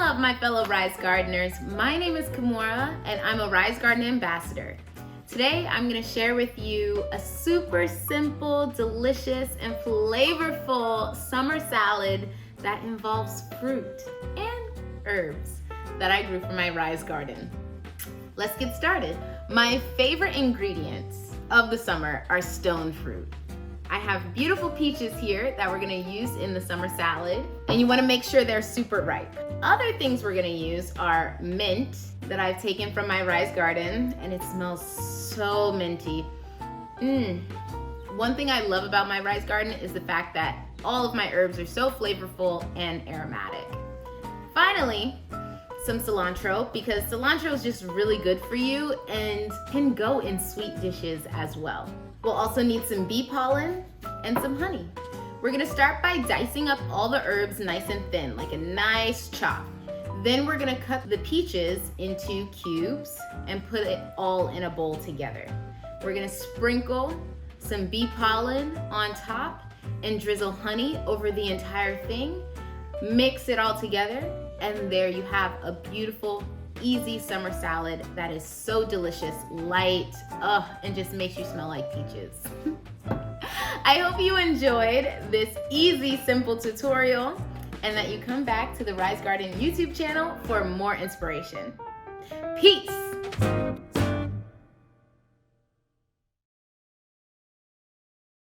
love, my fellow Rise Gardeners. My name is Kimora, and I'm a Rise Garden Ambassador. Today, I'm gonna share with you a super simple, delicious, and flavorful summer salad that involves fruit and herbs that I grew from my Rise Garden. Let's get started. My favorite ingredients of the summer are stone fruit. I have beautiful peaches here that we're gonna use in the summer salad, and you wanna make sure they're super ripe. Other things we're gonna use are mint that I've taken from my Rise Garden, and it smells so minty. One thing I love about my Rise Garden is the fact that all of my herbs are so flavorful and aromatic. Finally, some cilantro, because cilantro is just really good for you and can go in sweet dishes as well. We'll also need some bee pollen and some honey. We're gonna start by dicing up all the herbs nice and thin, like a nice chop. Then we're gonna cut the peaches into cubes and put it all in a bowl together. We're gonna sprinkle some bee pollen on top and drizzle honey over the entire thing. Mix it all together, and there you have a beautiful, easy summer salad that is so delicious, light, and just makes you smell like peaches. I hope you enjoyed this easy, simple tutorial and that you come back to the Rise Garden YouTube channel for more inspiration. Peace!